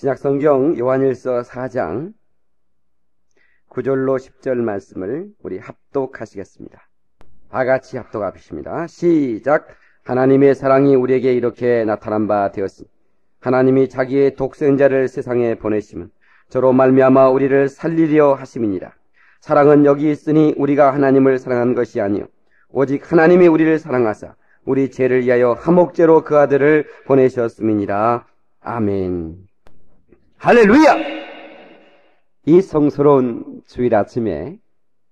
신약성경 요한일서 4장 9절로 10절 말씀을 우리 합독하시겠습니다. 다 같이 합독하십니다. 시작. 하나님의 사랑이 우리에게 이렇게 나타난 바 되었으니 하나님이 자기의 독생자를 세상에 보내심은 저로 말미암아 우리를 살리려 하심이니라. 사랑은 여기 있으니 우리가 하나님을 사랑한 것이 아니요 오직 하나님이 우리를 사랑하사 우리 죄를 위하여 화목제로 그 아들을 보내셨음이니라. 아멘. 할렐루야! 이 성스러운 주일 아침에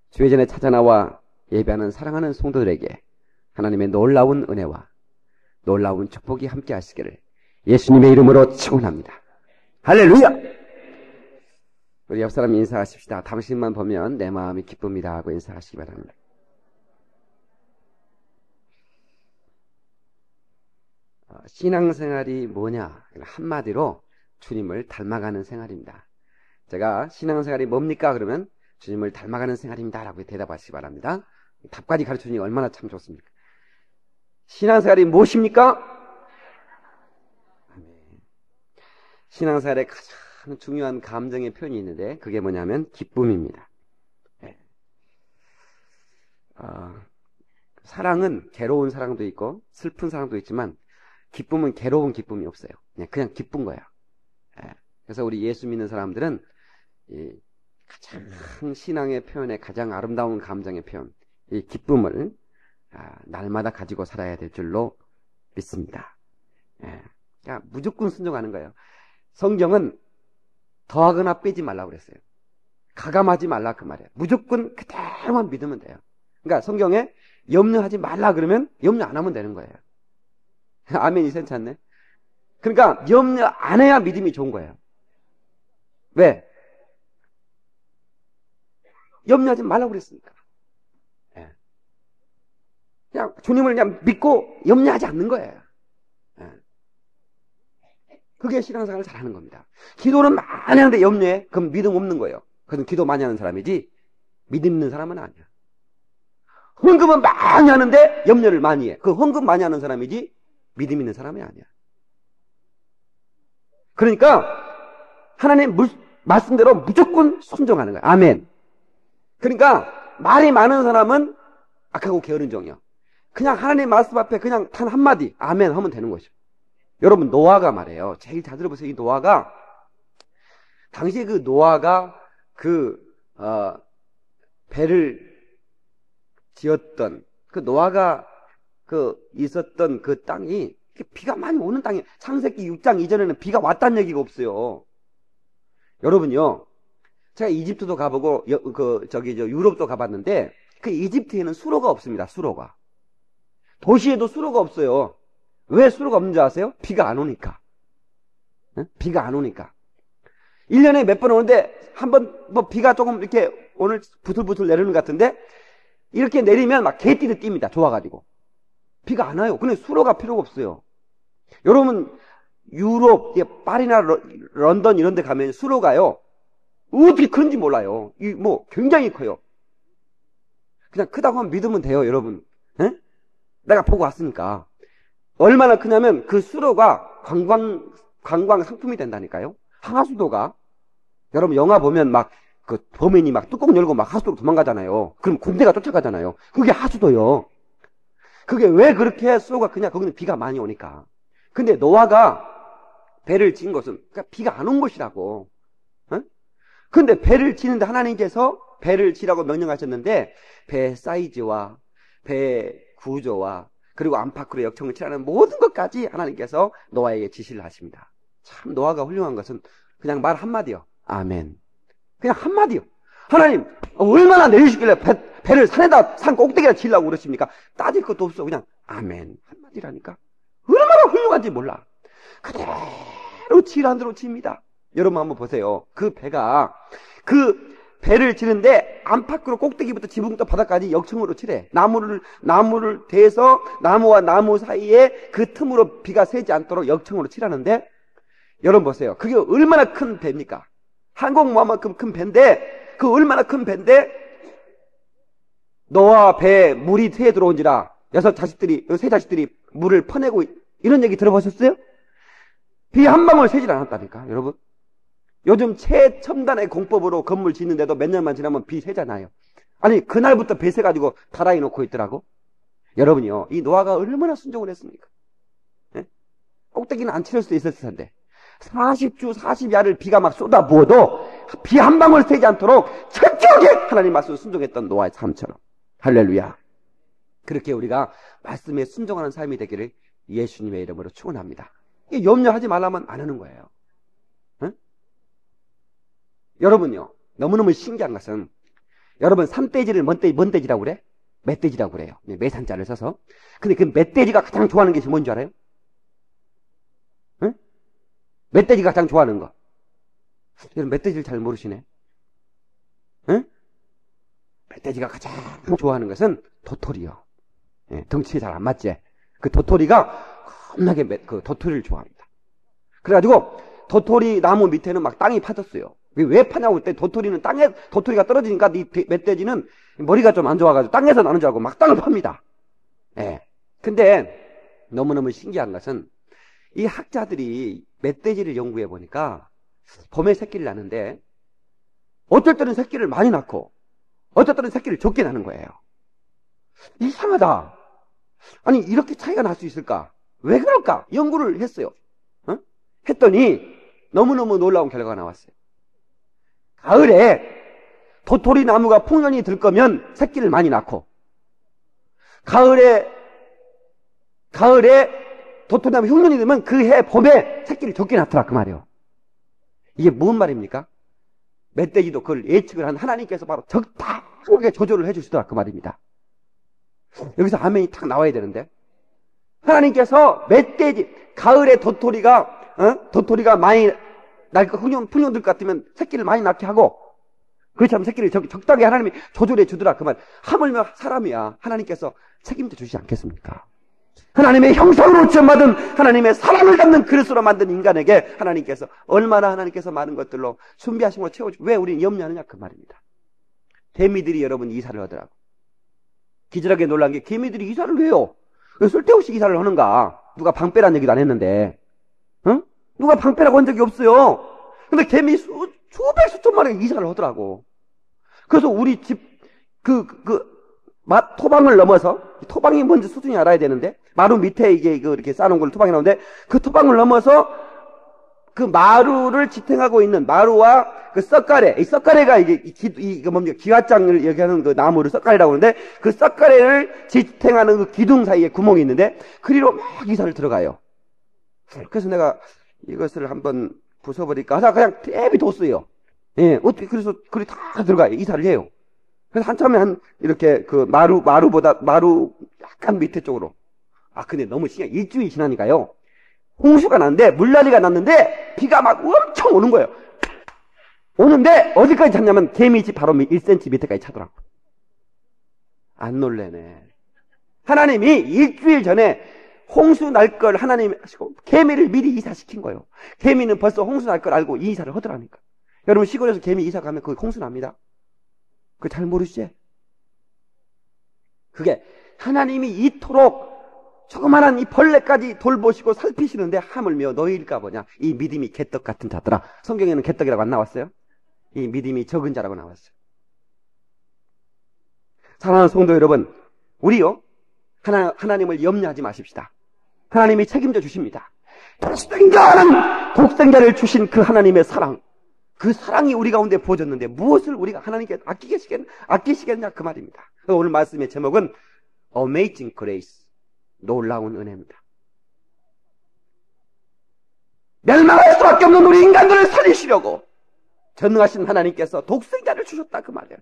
주의 전에 찾아나와 예배하는 사랑하는 성도들에게 하나님의 놀라운 은혜와 놀라운 축복이 함께 하시기를 예수님의 이름으로 축원합니다. 할렐루야! 우리 옆 사람 인사하십시다. 당신만 보면 내 마음이 기쁩니다 하고 인사하시기 바랍니다. 신앙생활이 뭐냐? 한마디로 주님을 닮아가는 생활입니다. 제가 신앙생활이 뭡니까? 그러면 주님을 닮아가는 생활입니다 라고 대답하시기 바랍니다. 답까지 가르쳐주니 얼마나 참 좋습니까? 신앙생활이 무엇입니까? 신앙생활에 가장 중요한 감정의 표현이 있는데 그게 뭐냐면 기쁨입니다. 사랑은 괴로운 사랑도 있고 슬픈 사랑도 있지만 기쁨은 괴로운 기쁨이 없어요. 그냥 기쁜 거야. 그래서 우리 예수 믿는 사람들은 가장 신앙의 표현에 가장 아름다운 감정의 표현, 이 기쁨을 날마다 가지고 살아야 될 줄로 믿습니다. 그러니까 무조건 순종하는 거예요. 성경은 더하거나 빼지 말라고 그랬어요. 가감하지 말라 그 말이에요. 무조건 그대로만 믿으면 돼요. 그러니까 성경에 염려하지 말라 그러면 염려 안 하면 되는 거예요. 아멘이 괜찮네. 그러니까 염려 안 해야 믿음이 좋은 거예요. 왜? 염려하지 말라고 그랬으니까. 그냥 주님을 그냥 믿고 염려하지 않는 거예요. 그게 신앙생활을 잘하는 겁니다. 기도는 많이 하는데 염려해? 그럼 믿음 없는 거예요. 그건 기도 많이 하는 사람이지 믿음 있는 사람은 아니야. 헌금은 많이 하는데 염려를 많이 해. 그 헌금 많이 하는 사람이지 믿음 있는 사람이 아니야. 그러니까 하나님 말씀대로 무조건 순종하는 거야. 아멘. 그러니까 말이 많은 사람은 악하고 게으른 종이요. 그냥 하나님 말씀 앞에 그냥 단 한마디 아멘 하면 되는 것이죠. 여러분 노아가 말이에요. 제일 잘 들어보세요. 이 노아가 당시에 그 노아가 배를 지었던 그 노아가 있었던 그 땅이 비가 많이 오는 땅이 창세기 6장 이전에는 비가 왔다는 얘기가 없어요. 여러분요, 제가 이집트도 가보고 유럽도 가봤는데 그 이집트에는 수로가 없습니다. 수로가 도시에도 수로가 없어요. 왜 수로가 없는지 아세요? 비가 안 오니까. 비가 안 오니까. 1년에 몇 번 오는데 한번 비가 조금 이렇게 오늘 부슬부슬 내리는 것 같은데 이렇게 내리면 막 개띠를 띱니다. 좋아가지고. 비가 안 와요. 근데 수로가 필요가 없어요. 여러분 유럽, 파리나 런던 이런 데 가면 수로가요. 어떻게 큰지 몰라요. 굉장히 커요. 그냥 크다고 하면 믿으면 돼요, 여러분. 내가 보고 왔으니까. 얼마나 크냐면 그 수로가 관광 상품이 된다니까요. 하수도가. 여러분 영화 보면 그 범인이 뚜껑 열고 하수도로 도망가잖아요. 그럼 군대가 쫓아가잖아요. 그게 하수도요. 그게 왜 그렇게 수로가 크냐? 거기는 비가 많이 오니까. 근데 노아가 배를 지은 것은 그러니까 비가 안 온 것이라고. 근데 배를 지는데 하나님께서 배를 지라고 명령하셨는데 배 사이즈와 배 구조와 그리고 안팎으로 역청을 칠하는 모든 것까지 하나님께서 노아에게 지시를 하십니다. 참 노아가 훌륭한 것은 그냥 말 한마디요. 아멘. 그냥 한마디요. 하나님 얼마나 내리시길래 배를 산 꼭대기에 지으려고 그러십니까? 따질 것도 없어. 그냥 아멘 한마디라니까. 얼마나 훌륭한지 몰라. 그대로 지라는 대로 칩니다. 여러분 한번 보세요. 그 배가 배를 지는데 안팎으로 꼭대기부터 지붕부터 바닥까지 역청으로 칠해. 나무를 대서 나무와 나무 사이에 그 틈으로 비가 새지 않도록 역청으로 칠하는데 여러분 보세요. 그게 얼마나 큰 배입니까? 항공모함만큼 큰 배인데 그 얼마나 큰 배인데 너와 배에 물이 새에 들어온지라 세 자식들이 물을 퍼내고 이런 얘기 들어보셨어요? 비 한 방울 새질 않았다니까 여러분. 요즘 최첨단의 공법으로 건물 짓는데도 몇 년만 지나면 비 새잖아요. 아니, 그날부터 배 새가지고 다라이 놓고 있더라고. 여러분이요, 이 노아가 얼마나 순종을 했습니까? 예? 꼭대기는 안 치를 수도 있었을 텐데 40주 40야를 비가 막 쏟아부어도 비 한 방울 새지 않도록 철저하게 하나님 말씀을 순종했던 노아의 삶처럼. 할렐루야. 그렇게 우리가 말씀에 순종하는 삶이 되기를 예수님의 이름으로 축원합니다. 염려하지 말라면 안 하는 거예요. 응? 여러분요, 너무너무 신기한 것은, 여러분 산돼지를 뭔 떼지라고 그래? 멧돼지라고 그래요. 매산자를 써서. 근데 그 멧돼지가 가장 좋아하는 것이 뭔지 알아요? 응? 멧돼지가 가장 좋아하는 거. 여러분 멧돼지를 잘 모르시네. 응? 멧돼지가 가장 좋아하는 것은 도토리요. 예, 덩치에 잘 안 맞지? 그 도토리가 겁나게 그 도토리를 좋아합니다. 그래가지고 도토리 나무 밑에는 막 땅이 파졌어요. 왜 파냐고 그때 도토리는 땅에, 도토리가 떨어지니까 이 멧돼지는 머리가 좀 안 좋아가지고 땅에서 나는 줄 알고 막 땅을 팝니다. 예. 근데 너무너무 신기한 것은 이 학자들이 멧돼지를 연구해 보니까 봄에 새끼를 낳는데 어떨 때는 새끼를 많이 낳고 어떨 때는 새끼를 적게 낳는 거예요. 이상하다. 아니, 이렇게 차이가 날 수 있을까? 왜 그럴까? 연구를 했어요. 어? 했더니 너무너무 놀라운 결과가 나왔어요. 가을에 도토리 나무가 풍년이 들 거면 새끼를 많이 낳고, 가을에 도토리 나무 흉년이 들면 그 해 봄에 새끼를 적게 낳더라 그 말이에요. 이게 무슨 말입니까? 멧돼지도 그걸 예측을 한 하나님께서 바로 적당하게 조절을 해주시더라 그 말입니다. 여기서 아멘이 탁 나와야 되는데, 하나님께서 멧돼지, 가을에 도토리가 많이 풍년 들 것 같으면 새끼를 많이 낳게 하고, 그렇지 않으면 새끼를 적당히 하나님이 조절해 주더라 그 말. 하물며 사람이야 하나님께서 책임져 주시지 않겠습니까? 하나님의 형상으로 지음받은 하나님의 사랑을 담는 그릇으로 만든 인간에게 하나님께서 얼마나 하나님께서 많은 것들로 준비하신 걸 채워주고, 왜 우리는 염려하느냐 그 말입니다. 개미들이 여러분 이사를 하더라고. 기절하게 놀란 게, 개미들이 이사를 왜요? 왜 쓸데없이 이사를 하는가? 누가 방빼란 얘기도 안 했는데, 응? 누가 방빼라고 한 적이 없어요. 근데 개미 수백 수천 마리가 이사를 하더라고. 그래서 우리 집 토방을 넘어서, 토방이 뭔지 수준이 알아야 되는데, 마루 밑에 이렇게 쌓아놓은 걸 토방이 나오는데, 그 토방을 넘어서 그 마루를 지탱하고 있는 마루와 그 썩가래, 이 썩가래가 기와장을 얘기하는 그 나무를 썩가래라고 하는데, 그 썩가래를 지탱하는 그 기둥 사이에 구멍이 있는데, 그리로 막 이사를 들어가요. 그래서 내가 이것을 한번 부숴버릴까 하다 그냥 대비 뒀어요. 예, 어떻게, 그래서 그리 다 들어가요. 이사를 해요. 그래서 한참에 이렇게 마루 약간 밑에 쪽으로. 근데 너무 신기해. 일주일 지나니까요, 홍수가 났는데, 물난리가 났는데, 비가 막 엄청 오는 거예요. 오는데, 어디까지 찼냐면, 개미 집 바로 1cm 밑에까지 차더라고. 안 놀래네. 하나님이 일주일 전에 홍수 날 걸 하나님이 하시고, 개미를 미리 이사시킨 거예요. 개미는 벌써 홍수 날 걸 알고 이사를 하더라니까. 여러분, 시골에서 개미 이사 가면 그거 홍수 납니다. 그거 잘 모르시지? 그게 하나님이 이토록 조그만한 이 벌레까지 돌보시고 살피시는데, 하물며 너희일까 보냐, 이 믿음이 개떡 같은 자들아. 성경에는 개떡이라고 안 나왔어요? 이 믿음이 적은 자라고 나왔어요. 사랑하는 성도 여러분, 우리요, 하나님을 염려하지 마십시다. 하나님이 책임져 주십니다. 독생자를 주신 그 하나님의 사랑, 그 사랑이 우리 가운데 부어졌는데 무엇을 우리가 하나님께 아끼시겠냐 그 말입니다. 오늘 말씀의 제목은 Amazing Grace, 놀라운 은혜입니다. 멸망할 수밖에 없는 우리 인간들을 살리시려고 전능하신 하나님께서 독생자를 주셨다 그 말이에요.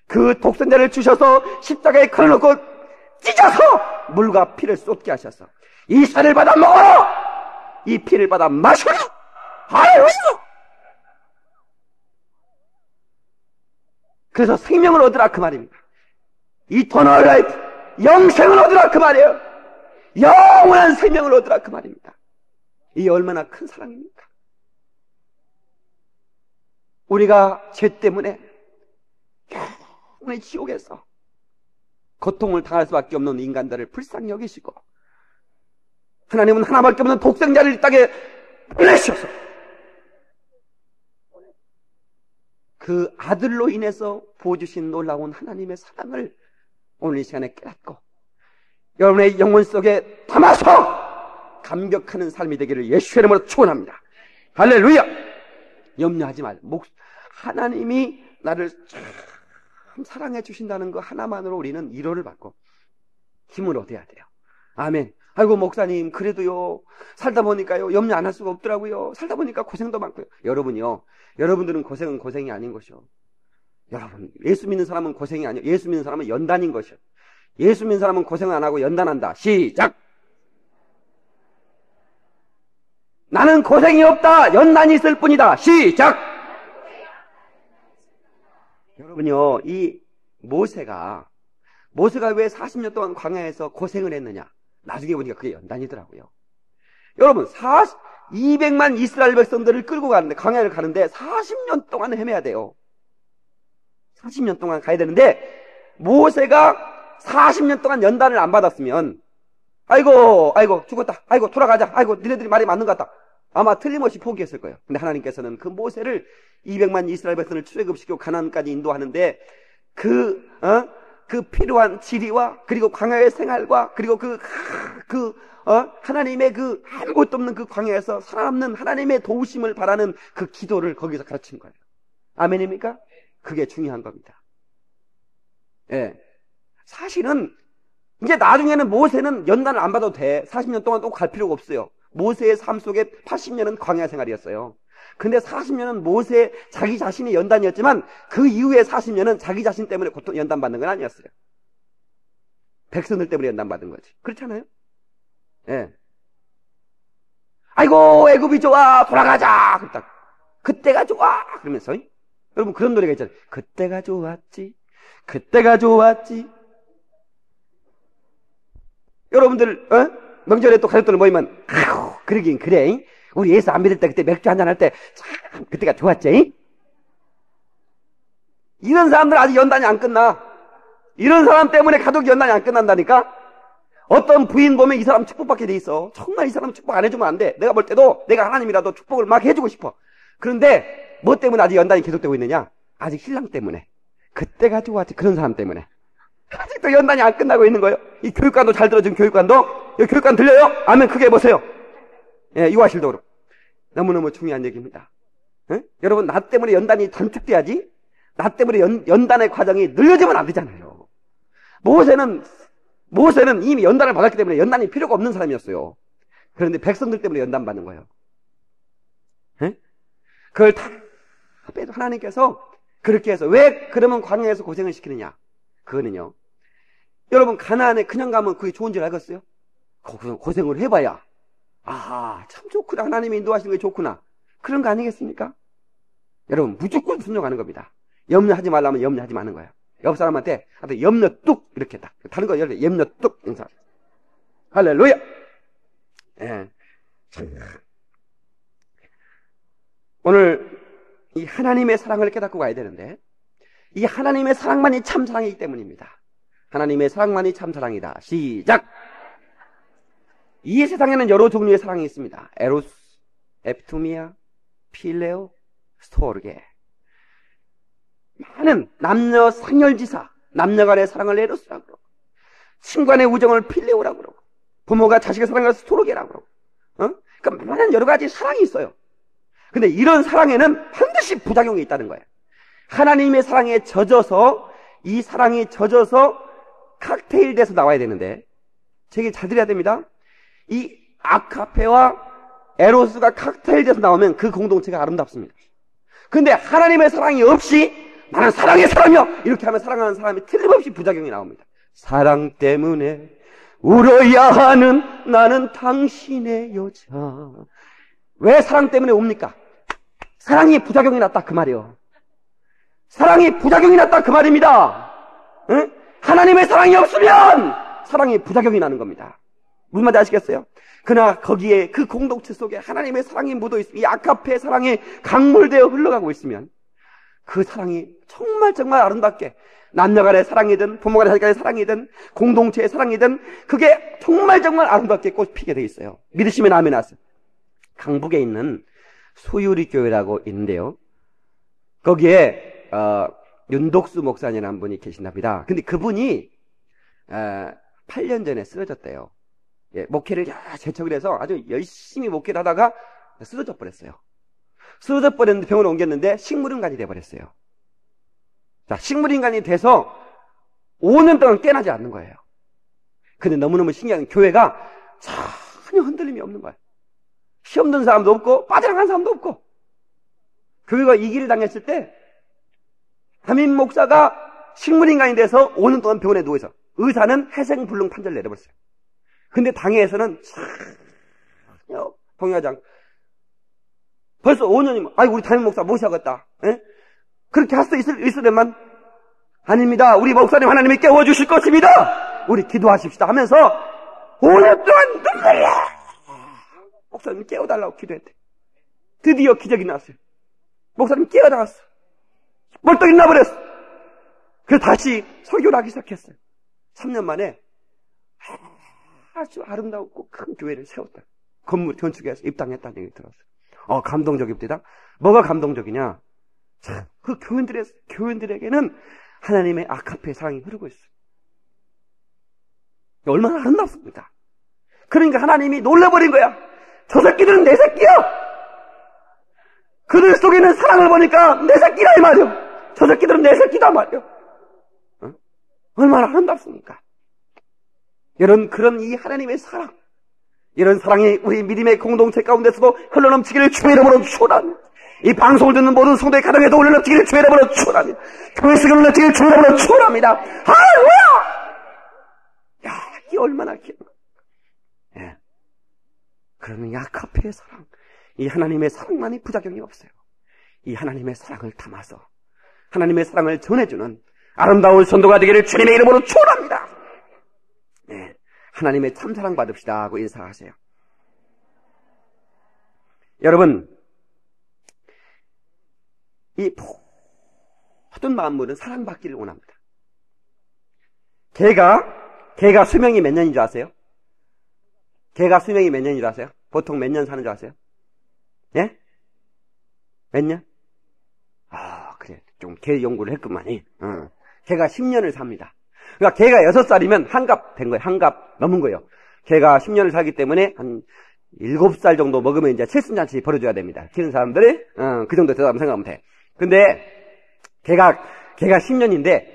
그 독생자를 주셔서 십자가에 걸어놓고 찢어서 물과 피를 쏟게 하셔서 이 살을 받아 먹어라, 이 피를 받아 마셔라. 할렐루야. 그래서 생명을 얻으라 그 말입니다. Eternal life, 영생을 얻으라 그 말이에요. 영원한 생명을 얻으라 그 말입니다. 이 얼마나 큰 사랑입니까? 우리가 죄 때문에 영원의 지옥에서 고통을 당할 수밖에 없는 인간들을 불쌍히 여기시고, 하나님은 하나밖에 없는 독생자를 이 땅에 보내셔서 그 아들로 인해서 부어주신 놀라운 하나님의 사랑을 오늘 이 시간에 깨닫고 여러분의 영혼 속에 담아서 감격하는 삶이 되기를 예수의 이름으로 축원합니다. 할렐루야. 염려하지 말고 하나님이 나를 참 사랑해 주신다는 거 하나만으로 우리는 위로를 받고 힘을 얻어야 돼요. 아멘. 아이고 목사님 그래도요 살다 보니까요 염려 안 할 수가 없더라고요. 살다 보니까 고생도 많고요. 여러분들은 고생은 고생이 아닌 것이요. 여러분 예수 믿는 사람은 고생이 아니요. 예수 믿는 사람은 연단인 것이요. 예수 믿는 사람은 고생 안 하고 연단한다. 시작. 나는 고생이 없다. 연단이 있을 뿐이다. 시작. 여러분요 이 모세가 왜 40년 동안 광야에서 고생을 했느냐? 나중에 보니까 그게 연단이더라고요. 여러분 200만 이스라엘 백성들을 끌고 가는데 광야를 가는데 40년 동안 헤매야 돼요. 40년 동안 가야 되는데 모세가 40년 동안 연단을 안 받았으면 아이고 죽었다. 아이고 돌아가자. 아이고 니네들이 말이 맞는 것 같다. 아마 틀림없이 포기했을 거예요. 근데 하나님께서는 그 모세를 200만 이스라엘 백성을 출애굽시키고 가나안까지 인도하는데 그 필요한 지리와 그리고 광야의 생활과 그리고 하나님의 그 아무것도 없는 그 광야에서 살아남는 하나님의 도우심을 바라는 그 기도를 거기서 가르친 거예요. 아멘입니까? 그게 중요한 겁니다. 예. 사실은 이제 나중에는 모세는 연단을 안 받아도 돼. 40년 동안 또 갈 필요가 없어요. 모세의 삶 속에 80년은 광야 생활이었어요. 근데 40년은 모세 자기 자신의 연단이었지만 그 이후에 40년은 자기 자신 때문에 연단받는 건 아니었어요. 백성들 때문에 연단받은 거지. 그렇잖아요? 예. 아이고 애굽이 좋아 돌아가자. 그때가 좋아 그러면서 여러분 그런 노래가 있잖아요. 그때가 좋았지. 여러분들 명절에 또 가족들 모이면 아유 그러긴 그래. 우리 예수 안 믿을 때 그때 맥주 한잔 할 때 참 그때가 좋았지. 이런 사람들 아직 연단이 안 끝나. 이런 사람 때문에 가족 연단이 안 끝난다니까. 어떤 부인 보면 이 사람 축복받게 돼 있어. 정말 이 사람 축복 안 해주면 안 돼. 내가 볼 때도 내가 하나님이라도 축복을 막 해주고 싶어. 그런데 뭐 때문에 아직 연단이 계속되고 있느냐? 아직 신랑 때문에. 그때가 좋았지. 그런 사람 때문에 아직도 연단이 안 끝나고 있는 거예요. 이 교육관도 잘 들어준 교육관도. 이 교육관 들려요? 아멘. 크게 해보세요. 예, 유아실도 그렇고. 너무너무 중요한 얘기입니다. 여러분 나 때문에 연단이 단축돼야지 나 때문에 연단의 과정이 늘려지면 안 되잖아요. 모세는 이미 연단을 받았기 때문에 연단이 필요가 없는 사람이었어요. 그런데 백성들 때문에 연단 받는 거예요. 그걸 다 빼도 하나님께서 그렇게 해서 왜 그러면 광야에서 고생을 시키느냐? 그거는요. 여러분 가나안에 그냥 가면 그게 좋은 줄 알겠어요? 거기서 고생을 해봐야 아하 참 좋구나. 하나님이 인도하시는 게 좋구나. 그런 거 아니겠습니까? 여러분 무조건 순종하는 겁니다. 염려하지 말라면 염려하지 마는 거예요. 옆 사람한테 염려 뚝 이렇게 딱 다른 거 염려 뚝 인사. 할렐루야. 예. 오늘 이 하나님의 사랑을 깨닫고 가야 되는데 이 하나님의 사랑만이 참 사랑이기 때문입니다. 하나님의 사랑만이 참 사랑이다. 시작. 이 세상에는 여러 종류의 사랑이 있습니다. 에로스, 에피투미아, 필레오, 스토르게. 많은 남녀 상열지사, 남녀 간의 사랑을 에로스라고 그러고 친구 간의 우정을 필레오라고 그러고 부모가 자식의 사랑을 스토르게라고 그러고 그러니까 많은 여러 가지 사랑이 있어요. 근데 이런 사랑에는 반드시 부작용이 있다는 거예요. 하나님의 사랑에 젖어서 이 사랑이 젖어서 칵테일 돼서 나와야 되는데 제 얘기 잘 들어야 됩니다. 이 아카페와 에로스가 칵테일 돼서 나오면 그 공동체가 아름답습니다. 근데 하나님의 사랑이 없이 나는 사랑의 사람이요 이렇게 하면 사랑하는 사람이 틀림없이 부작용이 나옵니다. 사랑 때문에 울어야 하는 나는 당신의 여자. 왜 사랑 때문에 옵니까? 사랑이 부작용이 났다 그 말이요. 사랑이 부작용이 났다 그 말입니다. 응? 하나님의 사랑이 없으면 사랑이 부작용이 나는 겁니다. 무슨 말인지 아시겠어요? 그러나 거기에 그 공동체 속에 하나님의 사랑이 묻어 있으면 이 아카페의 사랑이 강물되어 흘러가고 있으면 그 사랑이 정말 아름답게 남녀 간의 사랑이든 부모 간의 자식 간의 사랑이든 공동체의 사랑이든 그게 정말 아름답게 꽃 피게 돼 있어요. 믿으시면 아멘 하세요. 강북에 있는 소유리 교회라고 있는데요. 거기에 윤독수 목사님이라는 분이 계신답니다. 근데 그분이 8년 전에 쓰러졌대요. 예, 목회를 재촉을 해서 아주 열심히 목회를 하다가 쓰러져 버렸어요. 쓰러져 버렸는데 병원에 옮겼는데 식물인간이 돼버렸어요. 자, 식물인간이 돼서 5년 동안 깨어나지 않는 거예요. 근데 너무너무 신기한 교회가 전혀 흔들림이 없는 거예요. 시험 든 사람도 없고 빠져나간 사람도 없고. 교회가 이 길을 당했을 때 담임 목사가 식물인간이 돼서 5년 동안 병원에 누워있어. 의사는 해생불능 판정을 내려버렸어요. 근데 당회에서는 동의하장 벌써 5년이면 우리 담임 목사 모셔야겠다. 에? 그렇게 할 수 있으려면 아닙니다. 우리 목사님 하나님이 깨워주실 것입니다. 우리 기도하십시다 하면서 5년 동안 눈물이야. 목사님 깨워달라고 기도했대. 드디어 기적이 나왔어요. 목사님 깨어나갔어. 멀떡이 나버렸어. 그래서 다시 설교를 하기 시작했어요. 3년 만에 아주 아름다웠고 큰 교회를 세웠다. 건물 건축해서 입당했다는 얘기 들었어요. 감동적입니다. 뭐가 감동적이냐? 참, 그 교인들에게는 하나님의 아카페 사랑이 흐르고 있어요. 얼마나 아름답습니까? 그러니까 하나님이 놀라버린 거야. 저 새끼들은 내 새끼야! 그들 속에는 사랑을 보니까 내 새끼라 이 말이야. 저 새끼들은 내 새끼다 말이야. 얼마나 아름답습니까? 그런 이 하나님의 사랑, 이런 사랑이 우리 믿음의 공동체 가운데서도 흘러넘치기를 주의 이름으로 축원합니다. 이 방송을 듣는 모든 성도의 가정에도 흘러넘치기를 주의 이름으로 축원합니다. 교회 속에 흘러넘치기를 주의 이름으로 축원합니다. 할렐루야! 야, 이게 얼마나 귀한 거야. 예. 그러면 이 아카페의 사랑, 이 하나님의 사랑만이 부작용이 없어요. 이 하나님의 사랑을 담아서 하나님의 사랑을 전해주는 아름다운 선도가 되기를 주님의 이름으로 축원합니다. 네, 하나님의 참사랑 받읍시다 하고 인사하세요. 여러분, 이 모든 만물은 사랑받기를 원합니다. 개가 수명이 몇 년인 줄 아세요? 개가 수명이 몇 년인 줄 아세요? 보통 몇 년 사는 줄 아세요? 예? 몇 년? 그래. 좀 개 연구를 했구만이. 개가 10년을 삽니다. 그러니까 개가 6살이면 한갑 된 거예요. 한갑 넘은 거예요. 개가 10년을 살기 때문에 한 7살 정도 먹으면 이제 칠순잔치 벌어줘야 됩니다. 키우는 사람들이, 그 정도 되다고 생각하면 돼. 근데, 개가 10년인데,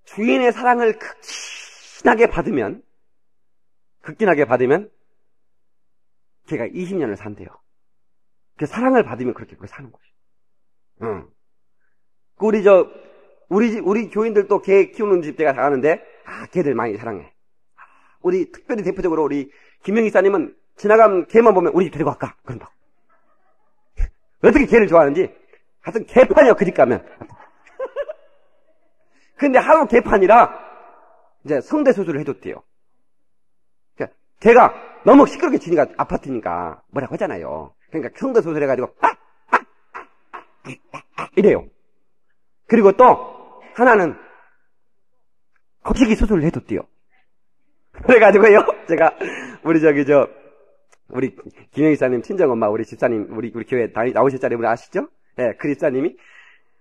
주인의 사랑을 극진하게 받으면, 걔가 20년을 산대요. 그 사랑을 받으면 그렇게 사는 거죠. 우리 교인들도 개 키우는 집제가 다 가는데, 개들 많이 사랑해. 우리 특별히 대표적으로 우리 김영희 사님은 지나가면 개만 보면 우리 집 데리고 갈까? 그런다고. 어떻게 개를 좋아하는지. 하여튼 개판이요, 그 집 가면. 근데 하도 개판이라 이제 성대 수술을 해줬대요. 그러니까 개가 너무 시끄럽게 지니까 아파트니까 뭐라고 하잖아요. 그러니까 성대 수술 해가지고 이래요. 그리고 또 하나는 거시기 수술을 해줬대요. 그래가지고요, 제가 우리 김영희 사님 친정엄마, 우리 집사님, 우리 교회 나오실 자리 우리 아시죠? 예, 그 집사님이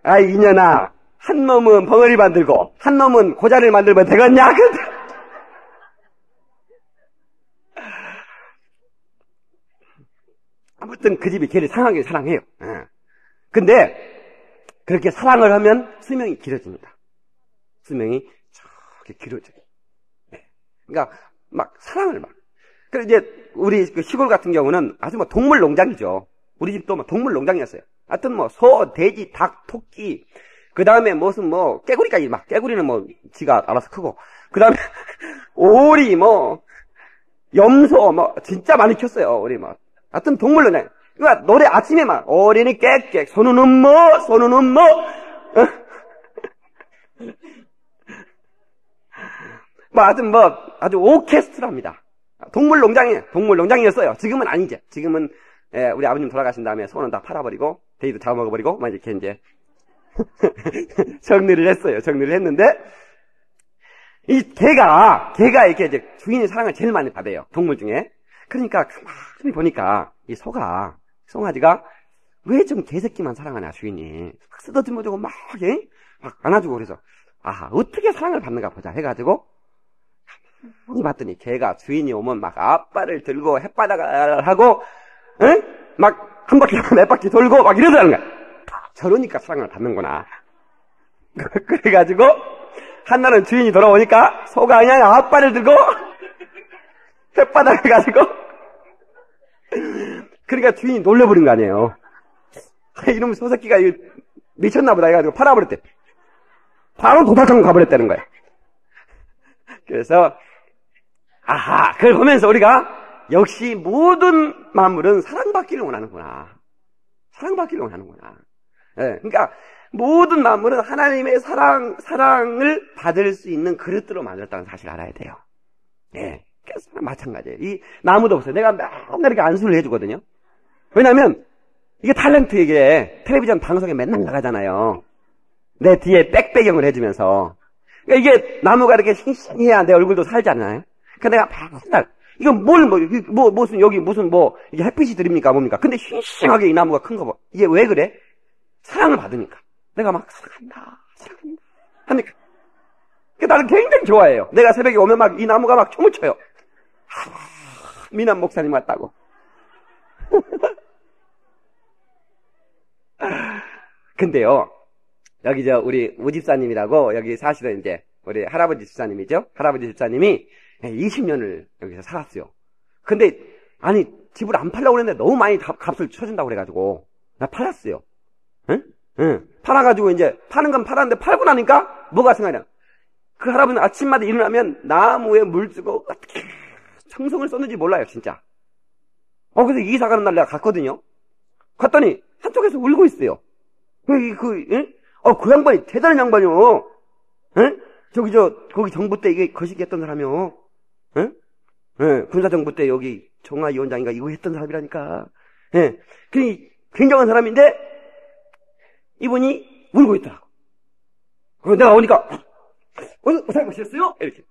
이년아, 한 놈은 벙어리 만들고 한 놈은 고자를 만들면 되겠냐? 아무튼 그 집이 걔를 상하게 사랑해요. 근데 그렇게 사랑을 하면 수명이 길어집니다. 수명이 저렇게 길어져요. 그러니까 막 사랑을 막. 그래서 이제 우리 그 시골 같은 경우는 아주 뭐 동물 농장이죠. 우리 집도 뭐 동물 농장이었어요. 하여튼 뭐 소, 돼지, 닭, 토끼. 그 다음에 무슨 뭐 깨구리까지 막, 깨구리는 뭐 지가 알아서 크고. 그 다음에 오리 뭐 염소 뭐 진짜 많이 키웠어요. 우리 뭐. 하여튼 동물 농장. 그러니까 노래 아침에 막 오리는 깨깨, 소는 뭐. 뭐 하여튼 뭐 아주 오케스트라입니다. 동물 농장이었어요. 지금은 아니죠. 지금은 우리 아버님 돌아가신 다음에 소는 다 팔아버리고 돼지도 잡아먹어버리고 막 이렇게 이제 정리를 했어요. 정리를 했는데 이 개가 이렇게 이제 주인의 사랑을 제일 많이 받아요. 동물 중에. 그러니까 가만히 보니까 이 송아지가 왜 좀 개새끼만 사랑하냐, 주인이. 막 쓰러뜨려주고 막 안아주고 그래서, 어떻게 사랑을 받는가 보자 해가지고, 가만히 봤더니 걔가 주인이 오면 막 앞발을 들고 햇바닥을 하고, 막 한 바퀴, 몇 바퀴 돌고 막 이러더라는 거야. 저러니까 사랑을 받는구나. 그래가지고, 한날은 주인이 돌아오니까 소가 그냥 앞발을 들고 햇바닥을 가지고, 그러니까 주인이 놀려버린 거 아니에요. 이놈 소새끼가 미쳤나보다 해가지고 팔아버렸대. 바로 도박하고 가버렸다는 거야. 그래서 그걸 보면서 우리가 역시 모든 만물은 사랑받기를 원하는구나. 사랑받기를 원하는구나. 그러니까 모든 만물은 하나님의 사랑을 받을 수 있는 그릇들로 만들었다는 사실을 알아야 돼요. 그래서 마찬가지예요. 이 나무도 없어요. 내가 맨날 이렇게 안수를 해주거든요. 왜냐면 이게 탤런트, 이게 텔레비전 방송에 맨날 나가잖아요. 내 뒤에 백배경을 해주면서. 그러니까 이게 나무가 이렇게 싱싱해야 내 얼굴도 살잖아요. 그러니까 내가 맨날 이거 무슨 여기 무슨 이게 햇빛이 들입니까 뭡니까? 근데 싱싱하게 이 나무가 큰 거 봐. 이게 왜 그래? 사랑을 받으니까. 내가 막 사랑한다 하니까. 나는 굉장히 좋아해요. 내가 새벽에 오면 막 이 나무가 막 춤을 춰요. 미남 목사님 왔다고. 근데요, 여기 우리 우집사님이라고 여기 사시던 이제 우리 할아버지 집사님이죠. 할아버지 집사님이 20년을 여기서 살았어요. 근데 아니 집을 안 팔려고 그랬는데 너무 많이 값을 쳐준다고 그래가지고 나 팔았어요. 응. 팔아가지고 이제 파는 건 팔았는데 팔고 나니까 뭐가 생각나? 그 할아버지는 아침마다 일어나면 나무에 물 주고 어떻게 정성을 썼는지 몰라요, 진짜. 그래서 이사 가는 날 내가 갔거든요. 갔더니 한쪽에서 울고 있어요. 그 양반이 대단한 양반이요. 거기 정부 때 이게 거시기 했던 사람이요. 군사정부 때 여기 정화위원장인가 이거 했던 사람이라니까. 굉장한 사람인데 이분이 울고 있더라고. 그래서 내가 오니까 왜 살고 오셨어요? 이렇게.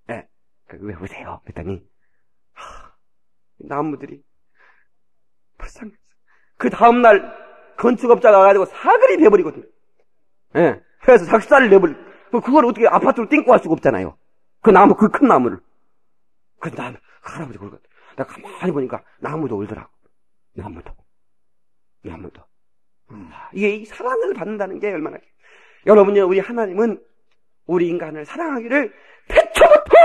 왜 오세요? 그랬더니 나무들이 불쌍해서 그 다음날 건축업자가 가가지고 사글이 돼버리거든요. 그래서 작사를 내버리고 그걸 어떻게 아파트로 띵고 갈 수가 없잖아요. 그 나무, 그 큰 나무를. 그 할아버지 울거든. 내가 가만히 보니까 나무도 울더라고. 나무도. 이게 이 사랑을 받는다는 게 얼마나. 여러분요, 우리 하나님은 우리 인간을 사랑하기를 태초부터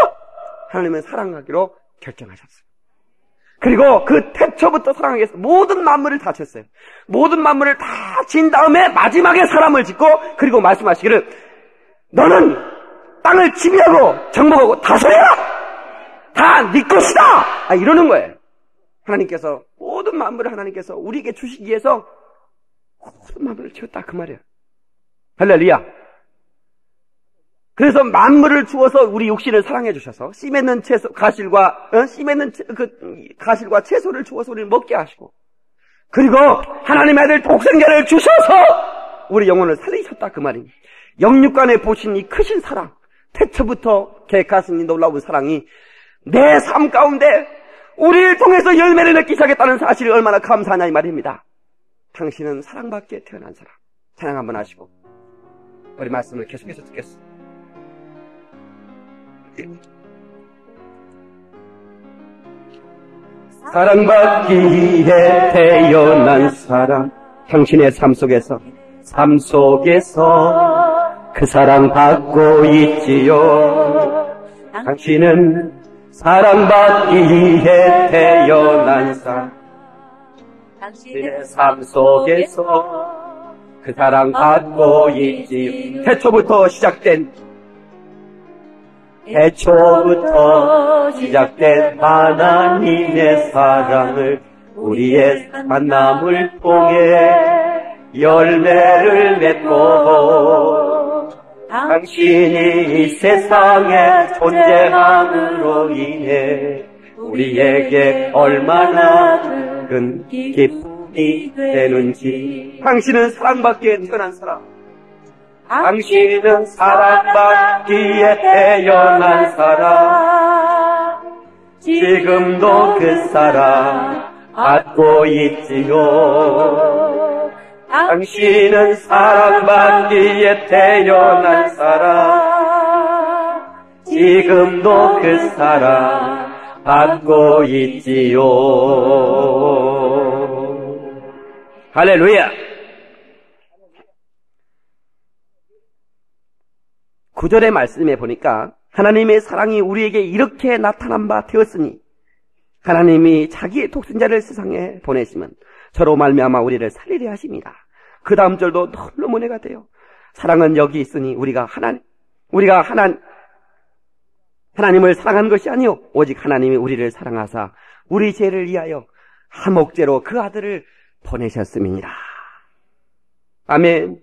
하나님은 사랑하기로 결정하셨어요. 그리고 그 태초부터 사랑하기 위해서 모든 만물을 다 쳤어요. 모든 만물을 다 친 다음에 마지막에 사람을 짓고 그리고 말씀하시기를 너는 땅을 지배하고 정복하고 다스려라! 다 네 것이다! 이러는 거예요. 하나님께서 모든 만물을 하나님께서 우리에게 주시기 위해서 모든 만물을 지었다 그 말이에요. 할렐루야. 그래서 만물을 주어서 우리 육신을 사랑해 주셔서 씨 맺는 가실과 가실과 채소를 주어서 우리를 먹게 하시고 그리고 하나님의 아들 독생자를 주셔서 우리 영혼을 살리셨다 그 말입니다. 영육간에 보신 이 크신 사랑, 태초부터 계획하신 이 놀라운 사랑이 내 삶 가운데 우리를 통해서 열매를 맺기 시작했다는 사실이 얼마나 감사하냐 이 말입니다. 당신은 사랑받기에 태어난 사람. 찬양 한번 하시고 우리 말씀을 계속해서 듣겠습니다. 사랑받기에 태어난 사람. 당신의 삶 속에서 그 사랑 받고 있지요. 당신은 사랑받기에 태어난 사람. 당신의 삶 속에서 그 사랑 받고 있지요. 태초부터 시작된 하나님의 사랑을 우리의 만남을 통해 열매를 맺고 당신이 이 세상에 존재함으로 인해 우리에게 얼마나 큰 기쁨이 되는지. 당신은 사랑받기에 태어난 사람. 당신은 사랑받기에 태어난 사람. 지금도 그 사랑 받고 있지요. 당신은 사랑받기에 태어난 사람, 지금도 그 사랑 받고 있지요. 할렐루야. 9절의 말씀에 보니까 하나님의 사랑이 우리에게 이렇게 나타난 바 되었으니 하나님이 자기의 독생자를 세상에 보내시면 저로 말미암아 우리를 살리려 하십니다. 그 다음 절도 너무 은혜가 돼요. 사랑은 여기 있으니 우리가 하나님을 사랑한 것이 아니요 오직 하나님이 우리를 사랑하사 우리 죄를 위하여 한 목재로 그 아들을 보내셨음이니라. 아멘.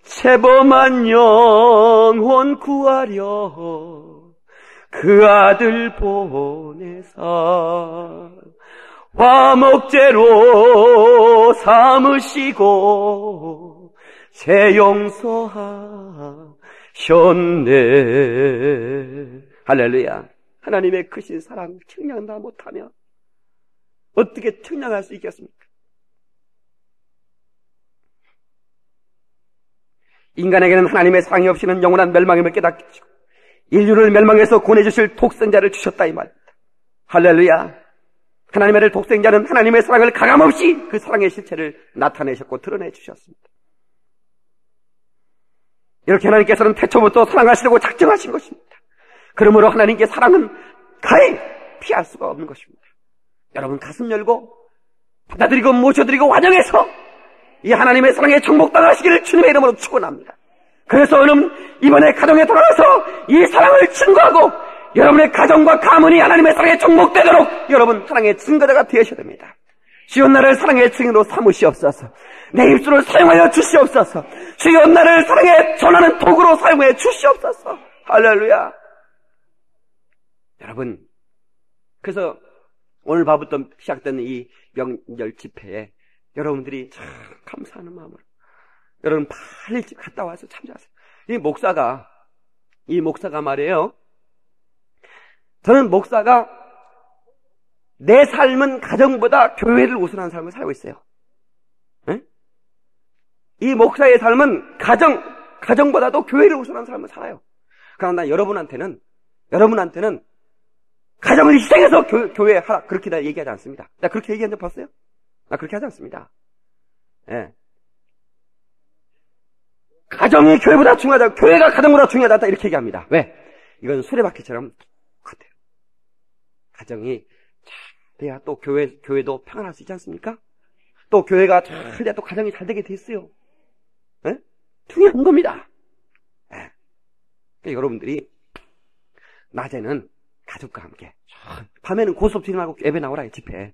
채범한 영혼 구하려 그 아들 보내사 화목제로 삼으시고 죄 용서하셨네. 할렐루야. 하나님의 크신 사랑 측량다 못하면 어떻게 측량할 수 있겠습니까? 인간에게는 하나님의 사랑이 없이는 영원한 멸망임을 깨닫게 하시고 인류를 멸망해서 구원해주실 독생자를 주셨다 이 말입니다. 할렐루야. 하나님의 독생자는 하나님의 사랑을 가감없이 그 사랑의 실체를 나타내셨고 드러내주셨습니다. 이렇게 하나님께서는 태초부터 사랑하시려고 작정하신 것입니다. 그러므로 하나님께 사랑은 가히 피할 수가 없는 것입니다. 여러분 가슴 열고 받아들이고 모셔드리고 환영해서 이 하나님의 사랑에 정복당하시기를 주님의 이름으로 축원합니다. 그래서 오늘 이번에 가정에 돌아가서 이 사랑을 증거하고 여러분의 가정과 가문이 하나님의 사랑에 정복되도록 여러분 사랑의 증거자가 되셔야 됩니다. 주여 나를 사랑의 증인으로 삼으시옵소서. 내 입술을 사용하여 주시옵소서. 주여 나를 사랑에 전하는 도구로 사용해 주시옵소서. 할렐루야. 여러분 그래서 오늘 밤부터 시작된 이 명절 집회에 여러분들이 참 감사하는 마음으로 여러분 빨리 집 갔다 와서 참여하세요. 이 목사가 말이에요. 저는 목사가 내 삶은 가정보다 교회를 우선하는 삶을 살고 있어요. 네? 이 목사의 삶은 가정보다도 교회를 우선하는 삶을 살아요. 그러나 여러분한테는 가정을 희생해서 교회 하라 그렇게 나 얘기하지 않습니다. 나 그렇게 얘기한 적 봤어요? 나 그렇게 하지 않습니다. 예. 가정이 교회보다 중요하다, 교회가 가정보다 중요하다 이렇게 얘기합니다. 왜? 이건 수레바퀴처럼 똑같아요. 가정이 잘 돼야 또 교회도 평안할 수 있지 않습니까? 또 교회가 잘 돼야 또 가정이 잘 되게 돼 있어요. 예? 중요한 겁니다. 예. 그러니까 여러분들이 낮에는 가족과 함께, 밤에는 고스톱 진행하고 예배 나오라 집회.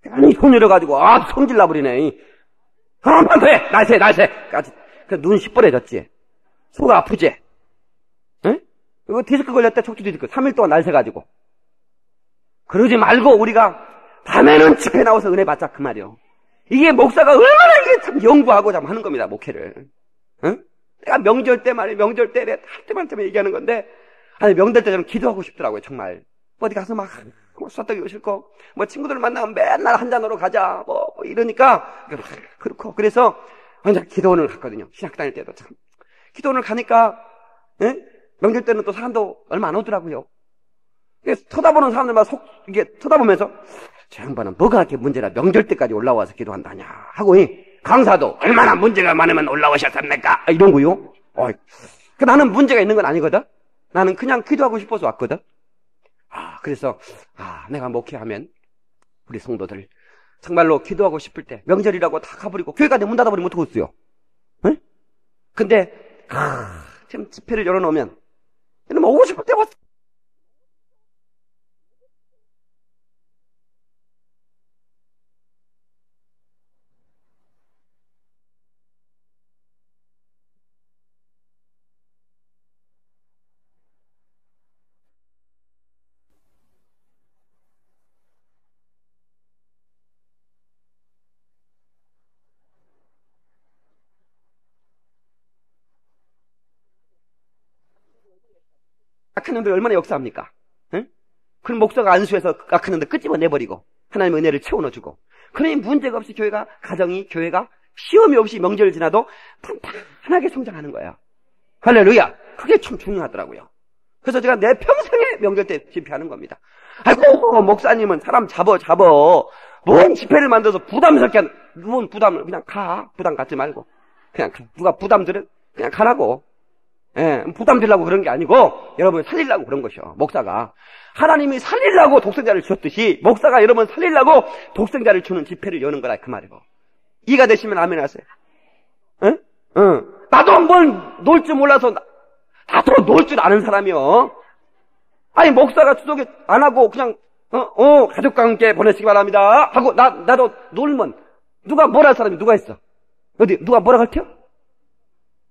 아니 손 열어가지고 성질 나버리네. 한판 더 해. 날새까지. 눈 시뻘해졌지. 속 아프지. 응? 이거 디스크 걸렸다 척추 디스크 3일 동안 날새가지고. 그러지 말고 우리가 밤에는 집회 나와서 은혜 받자 그 말이요. 이게 목사가 얼마나 이게 참 연구하고 참 하는 겁니다. 목회를. 응? 내가 명절 때 할 때만 얘기하는 건데 아니 명절 때 저는 기도하고 싶더라고요. 정말. 어디 가서 막 수다떠기 싫고 뭐 친구들 만나면 맨날 한잔으로 가자 뭐 이러니까 그렇고 그래서 혼자 기도원을 갔거든요. 신학 다닐 때도 참 기도원을 가니까 명절 때는 또 사람도 얼마 안 오더라고요. 쳐다보는 사람들만 이게 쳐다보면서 저 양반은 뭐가 그렇게 문제라 명절 때까지 올라와서 기도한다냐 하고 강사도 얼마나 문제가 많으면 올라오셨습니까 이런 거요. 나는 문제가 있는 건 아니거든. 나는 그냥 기도하고 싶어서 왔거든. 그래서 내가 목회하면 우리 성도들 정말로 기도하고 싶을 때 명절이라고 다 가버리고 교회가 내 문 닫아버리면 어떡하겠어요? 응? 근데 지금 집회를 열어놓으면 얘는 오고 싶을 때 왔어. 악한 놈들 얼마나 역사합니까? 응? 그럼 목사가 안수해서 악한 놈들 끄집어내버리고 하나님의 은혜를 채워 넣어주고. 그러니 문제가 없이 교회가 시험이 없이 명절을 지나도 탄탄하게 성장하는 거예요. 할렐루야. 그게 참 중요하더라고요. 그래서 제가 내 평생에 명절 때 집회하는 겁니다. 아이고, 목사님은 사람 잡어. 뭔 집회를 만들어서 부담스럽게 하는, 뭔 부담을, 그냥 가. 부담 갖지 말고. 그냥, 누가 부담 들은, 그냥 가라고. 예, 부담 들려고 그런 게 아니고, 여러분 살리려고 그런 것이요. 목사가. 하나님이 살리려고 독생자를 주셨듯이, 목사가 여러분 살리려고 독생자를 주는 집회를 여는 거라, 그 말이고. 이해가 되시면 아멘 하세요. 응? 응. 나도 뭘 놀 줄 몰라서, 나도 놀 줄 아는 사람이요. 아니, 목사가 추석에 안 하고, 그냥, 가족과 함께 보내시기 바랍니다. 하고, 나도 놀면, 누가 뭐라 할 사람이 누가 있어? 누가 뭐라 할 테요?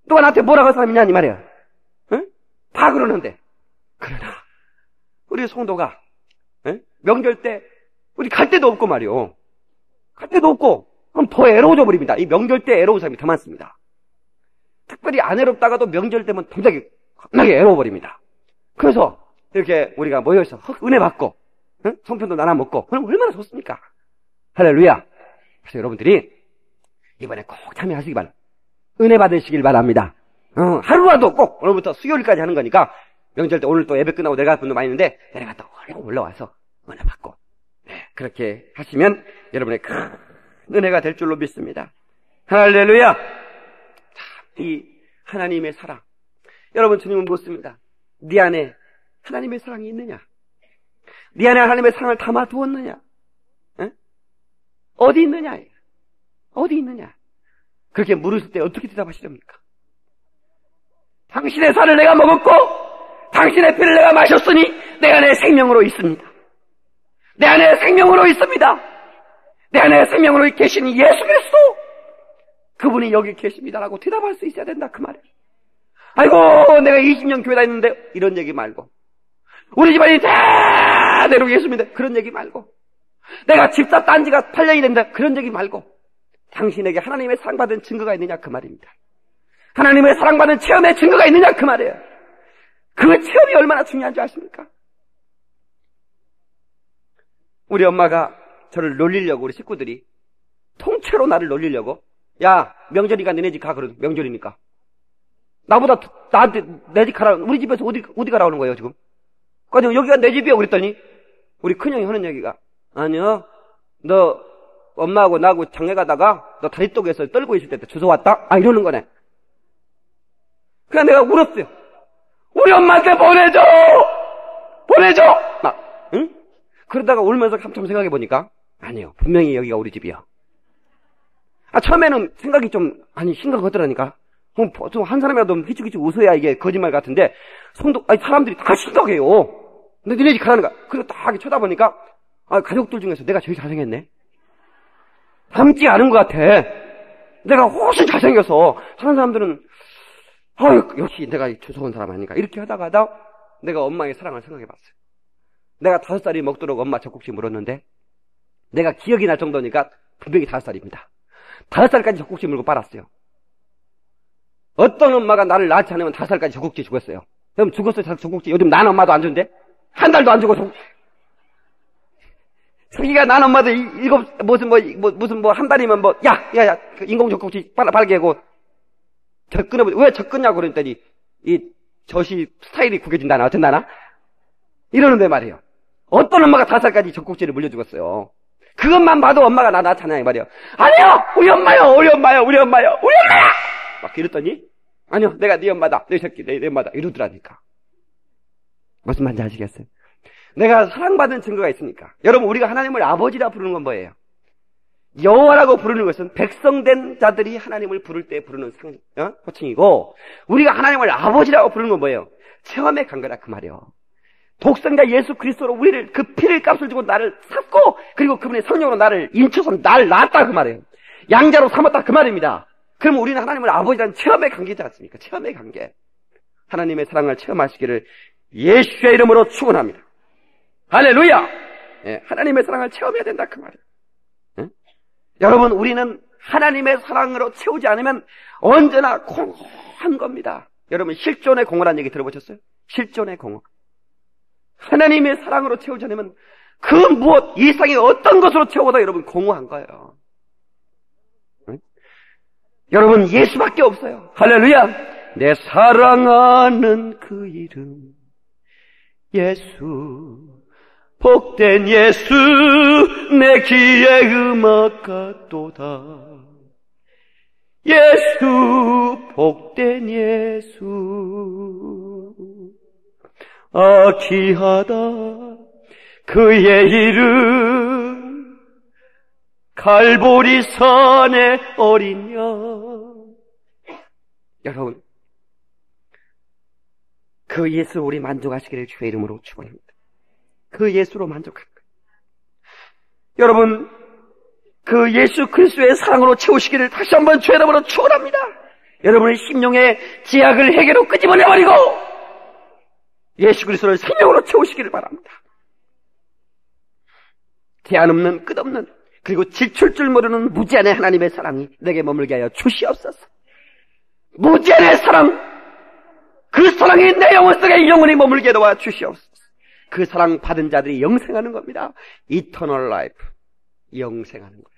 누가 나한테 뭐라 할 사람이냐, 이 말이야. 응? 다 그러는데. 그러나, 우리 성도가, 응? 명절 때, 우리 갈 데도 없고 말이요. 갈 데도 없고, 그럼 더 애로워져 버립니다. 이 명절 때 애로운 사람이 더 많습니다. 특별히 안 애롭다가도 명절 되면 겁나게 애로워버립니다. 그래서, 이렇게 우리가 모여서 은혜 받고, 응? 성편도 나눠 먹고, 그럼 얼마나 좋습니까? 할렐루야. 그래서 여러분들이, 이번에 꼭 참여하시기 바랍니다. 은혜 받으시길 바랍니다. 하루라도 꼭 오늘부터 수요일까지 하는 거니까 명절 때 오늘 또 예배 끝나고 내려갈 분도 많이 있는데 내려갔다 올라와서 은혜 받고 그렇게 하시면 여러분의 큰 은혜가 될 줄로 믿습니다. 할렐루야. 자, 이 하나님의 사랑, 여러분 주님은 묻습니다. 네 안에 하나님의 사랑이 있느냐? 네 안에 하나님의 사랑을 담아두었느냐? 에? 어디 있느냐? 어디 있느냐? 그렇게 물으실 때 어떻게 대답하시렵니까? 당신의 살을 내가 먹었고 당신의 피를 내가 마셨으니 내 안에 생명으로 있습니다. 내 안에 생명으로 있습니다. 내 안에 생명으로 계신 예수 그리스도, 그분이 여기 계십니다라고 대답할 수 있어야 된다, 그 말이에요. 아이고, 내가 20년 교회 다녔는데 이런 얘기 말고, 우리 집안이 다 내려오게 했습니다, 그런 얘기 말고, 내가 집사 딴 지가 8년이 된다, 그런 얘기 말고, 당신에게 하나님의 사랑받은 증거가 있느냐, 그 말입니다. 하나님의 사랑받은 체험의 증거가 있느냐, 그 말이에요. 그 체험이 얼마나 중요한 줄 아십니까? 우리 엄마가 저를 놀리려고, 우리 식구들이 통째로 나를 놀리려고, 야, 명절이가 너네 집 가, 그러죠. 명절이니까. 나한테 내 집 가라, 우리 집에서 어디 가라오는 거예요, 지금? 그래서 여기가 내 집이야, 그랬더니 우리 큰형이 하는 얘기가, 아니요, 너 엄마하고 나하고 장례 가다가 너 다리똑에서 떨고 있을 때 주워 왔다? 이러는 거네. 그냥 내가 울었어요. 우리 엄마한테 보내줘! 응? 그러다가 울면서 한참 생각해 보니까, 아니요, 분명히 여기가 우리 집이야. 처음에는 생각이 좀, 심각하더라니까. 좀 한 사람이라도 히치히치 웃어야 이게 거짓말 같은데, 사람들이 다 심각해요. 근데 니네 집 가라는 거야. 그리고 딱 쳐다보니까, 가족들 중에서 내가 제일 잘생겼네. 닮지 않은 것 같아. 내가 훨씬 잘생겨서, 사는 사람들은, 역시 내가 주워온 사람 아닌가. 이렇게 하다가 내가 엄마의 사랑을 생각해 봤어요. 내가 5살이 먹도록 엄마 젖꼭지 물었는데, 내가 기억이 날 정도니까 분명히 5살입니다. 5살까지 젖꼭지 물고 빨았어요. 어떤 엄마가 나를 낳지 않으면 5살까지 젖꼭지 죽었어요. 그럼 죽었어요, 젖꼭지. 요즘 난 엄마도 안 준대? 한 달도 안 주고 자기가 난 엄마도 무슨 한 달이면 그 인공 젖꼭지 바르게 하고 젖 끊어보지. 왜 젖 끊냐고 그랬더니 이 젖이 스타일이 구겨진다나 어쩐다나? 이러는데 말이에요. 어떤 엄마가 5살까지 젖꼭지를 물려 죽었어요. 그것만 봐도 엄마가 나 낳잖아요, 말이에요. 아니요! 우리 엄마야! 막 이랬더니, 아니요, 내가 네 엄마다. 내 새끼, 내 엄마다. 이러더라니까. 무슨 말인지 아시겠어요? 내가 사랑받은 증거가 있으니까. 여러분, 우리가 하나님을 아버지라 부르는 건 뭐예요? 여호와라고 부르는 것은 백성된 자들이 하나님을 부를 때 부르는 호칭이고, 우리가 하나님을 아버지라고 부르는 건 뭐예요? 체험에 간 거라, 그 말이에요. 독생자 예수 그리스도로 우리를 그 피를 값을 주고 나를 샀고, 그리고 그분의 성령으로 나를 인쳐서 나를 낳았다, 그 말이에요. 양자로 삼았다, 그 말입니다. 그러면 우리는 하나님을 아버지라는 체험의 관계지 않습니까? 체험의 관계. 하나님의 사랑을 체험하시기를 예수의 이름으로 축원합니다. 할렐루야! 예, 하나님의 사랑을 체험해야 된다, 그 말이에요. 예? 여러분, 우리는 하나님의 사랑으로 채우지 않으면 언제나 공허한 겁니다. 여러분, 실존의 공허라는 얘기 들어보셨어요? 실존의 공허. 하나님의 사랑으로 채우지 않으면 그 무엇, 이 세상에 어떤 것으로 채워도 여러분 공허한 거예요. 응? 여러분 예수밖에 없어요. 할렐루야. 내 사랑하는 그 이름 예수, 복된 예수, 내 귀에 음악 같도다. 예수, 복된 예수, 아 귀하다 그의 이름, 갈보리 산의 어린 양. 여러분, 그 예수 우리 만족하시기를 주의 이름으로 축원합니다. 그 예수로 만족할 거예요. 여러분, 그 예수 그리스도의 사랑으로 채우시기를 다시 한번 주의 이름으로 축원합니다. 여러분의 심령의 제약을 해결로 끄집어내버리고 예수 그리스도를 생명으로 채우시기를 바랍니다. 제한 없는, 끝없는, 그리고 지출 줄 모르는 무제한의 하나님의 사랑이 내게 머물게 하여 주시옵소서. 무제한의 사랑, 그 사랑이 내 영혼 속에 영원히 머물게 도와 주시옵소서. 그 사랑 받은 자들이 영생하는 겁니다. Eternal life, 영생하는 거예요.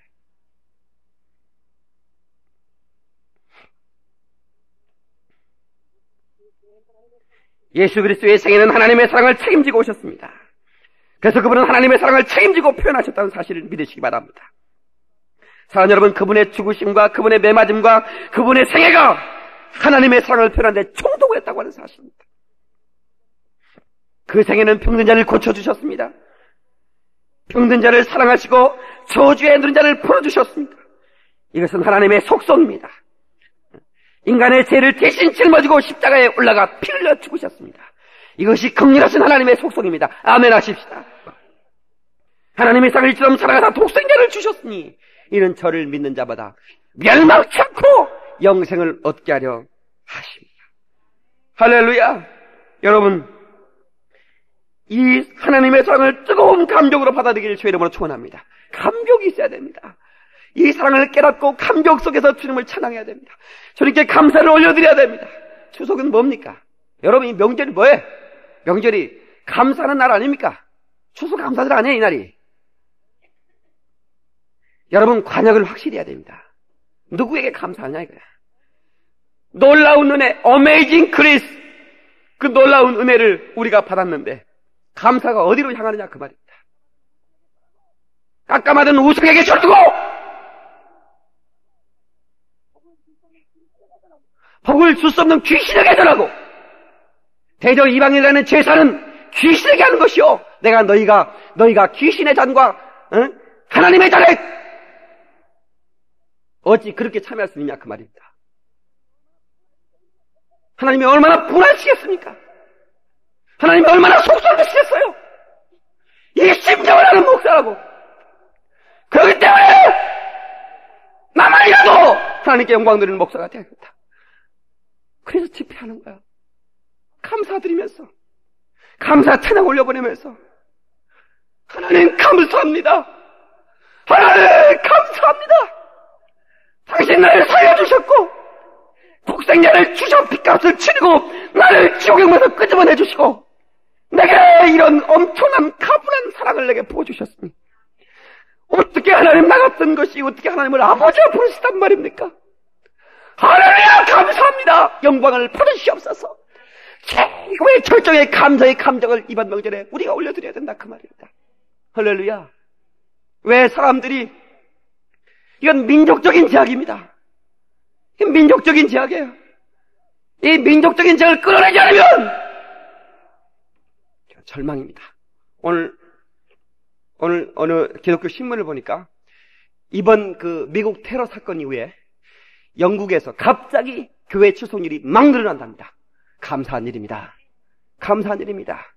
예수 그리스도의 생애는 하나님의 사랑을 책임지고 오셨습니다. 그래서 그분은 하나님의 사랑을 책임지고 표현하셨다는 사실을 믿으시기 바랍니다. 사랑하는 여러분, 그분의 죽으심과 그분의 매맞음과 그분의 생애가 하나님의 사랑을 표현하는데 총독을 했다고 하는 사실입니다. 그 생애는 병든 자를 고쳐주셨습니다. 병든 자를 사랑하시고 저주에 누른 자를 풀어주셨습니다. 이것은 하나님의 속성입니다. 인간의 죄를 대신 짊어지고 십자가에 올라가 피 흘려 죽으셨습니다. 이것이 긍휼하신 하나님의 속성입니다. 아멘 하십시다. 하나님의 사랑을 이처럼 사랑하사 독생자를 주셨으니 이는 저를 믿는 자마다 멸망치 않고 영생을 얻게 하려 하십니다. 할렐루야. 여러분, 이 하나님의 사랑을 뜨거운 감격으로 받아들이기를 주의 이름으로 축원합니다. 감격이 있어야 됩니다. 이 사랑을 깨닫고 감격 속에서 주님을 찬양해야 됩니다. 주님께 감사를 올려드려야 됩니다. 추석은 뭡니까? 여러분, 이 명절이 뭐예요? 명절이 감사하는 날 아닙니까? 추석 감사절 아니에요, 이 날이. 여러분, 관역을 확실히 해야 됩니다. 누구에게 감사하냐 이거야. 놀라운 은혜, Amazing Grace, 그 놀라운 은혜를 우리가 받았는데 감사가 어디로 향하느냐 그 말입니다. 깜깜하던 우상에게 절두고 복을 줄 수 없는 귀신에게 전하고 대저 이방인이라는 제사는 귀신에게 하는 것이요, 내가 너희가 귀신의 잔과 하나님의 잔에 어찌 그렇게 참여할 수 있냐 그 말입니다. 하나님이 얼마나 분하시겠습니까? 하나님이 얼마나 속상하시겠어요? 이게 심정을 하는 목사라고. 그렇기 때문에 나만이라도 하나님께 영광 드리는 목사가 되야겠다. 그래서 집회하는 거야. 감사드리면서, 감사 찬양 올려보내면서, 하나님 감사합니다. 하나님 감사합니다. 당신 나를 살려주셨고 독생자를 주셔 핏값을 치르고 나를 지옥의 문에서 끄집어내주시고 내게 이런 엄청난 가분한 사랑을 내게 부어주셨으니 어떻게 하나님 나 같은 것이 어떻게 하나님을 아버지라 부르시단 말입니까? 하나님 감사합니다. 영광을 받으시옵소서. 최고의 절정의 감사의 감정을 이번 명절에 우리가 올려드려야 된다 그 말입니다. 할렐루야. 왜 사람들이, 이건 민족적인 제약입니다. 이건 민족적인 제약이에요. 이 민족적인 제약을 끌어내지 않으면 절망입니다. 오늘 어느 기독교 신문을 보니까 이번 그 미국 테러 사건 이후에 영국에서 갑자기 교회 출석률이 막 늘어난답니다. 감사한 일입니다. 감사한 일입니다.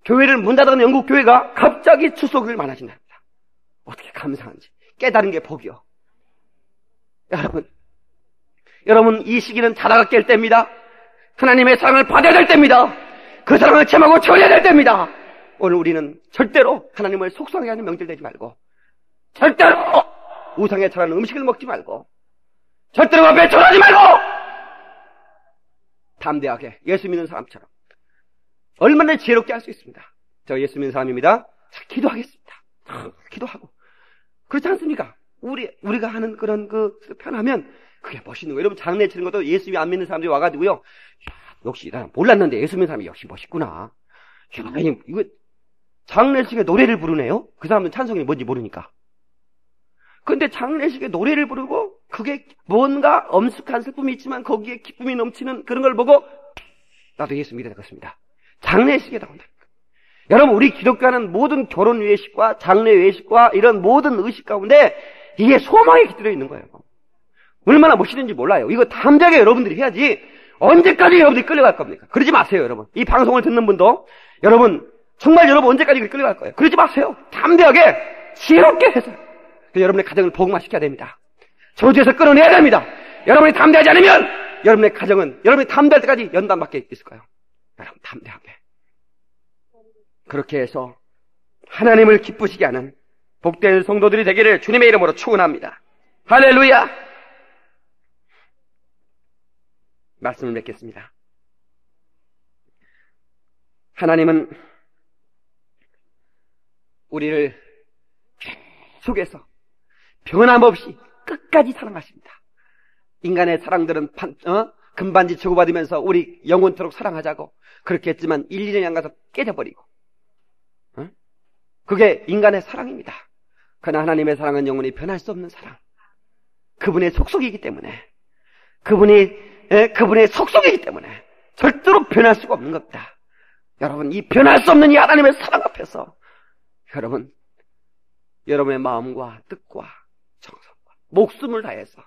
교회를 문 닫아가는 영국 교회가 갑자기 출석률이 많아진답니다. 어떻게 감사한지 깨달은 게 복이요. 여러분 이 시기는 자다가 깰 때입니다. 하나님의 사랑을 받아야 될 때입니다. 그 사랑을 체험하고 전해야 될 때입니다. 오늘 우리는 절대로 하나님을 속상해 하는 명절 되지 말고, 절대로 우상에 절하는 음식을 먹지 말고, 절대로 앞에 절하지 말고, 담대하게 예수 믿는 사람처럼 얼마나 지혜롭게 할 수 있습니다. 저 예수 믿는 사람입니다. 기도하겠습니다. 기도하고. 그렇지 않습니까? 우리가 하는 그런 편하면 그게 멋있는 거예요. 여러분, 장례 치는 것도 예수 안 믿는 사람들이 와가지고요. 야, 역시 나 몰랐는데 예수 믿는 사람이 역시 멋있구나. 야, 이거 장례식에 노래를 부르네요? 그 사람은 찬송이 뭔지 모르니까. 근데 장례식에 노래를 부르고 그게 뭔가 엄숙한 슬픔이 있지만 거기에 기쁨이 넘치는 그런 걸 보고 나도 예수 믿어야 되겠습니다. 장례식에 나온다. 여러분, 우리 기독교는 모든 결혼 예식과 장례 예식과 이런 모든 의식 가운데 이게 소망이 깃들어 있는 거예요. 얼마나 멋있는지 몰라요. 이거 담대하게 여러분들이 해야지 언제까지 여러분들이 끌려갈 겁니까? 그러지 마세요, 여러분. 이 방송을 듣는 분도 여러분 정말 여러분 언제까지 끌려갈 거예요? 그러지 마세요. 담대하게 지혜롭게 해서 여러분의 가정을 복음화시켜야 됩니다. 저주에서 끌어내야 됩니다. 여러분이 담대하지 않으면 여러분의 가정은 여러분이 담대할 때까지 연단받게 있을 거예요. 여러분 담대하게 그렇게 해서 하나님을 기쁘시게 하는 복된 성도들이 되기를 주님의 이름으로 축원합니다. 할렐루야. 말씀을 맺겠습니다. 하나님은 우리를 계속해서 변함없이 끝까지 사랑하십니다. 인간의 사랑들은 금반지 주고받으면서 우리 영원토록 사랑하자고 그렇게 했지만 1, 2년이 안 가서 깨져버리고 그게 인간의 사랑입니다. 그러나 하나님의 사랑은 영원히 변할 수 없는 사랑. 그분의 속속이기 때문에 그분의 속속이기 때문에 절대로 변할 수가 없는 겁니다. 여러분, 이 변할 수 없는 이 하나님의 사랑 앞에서 여러분의 마음과 뜻과 정성과 목숨을 다해서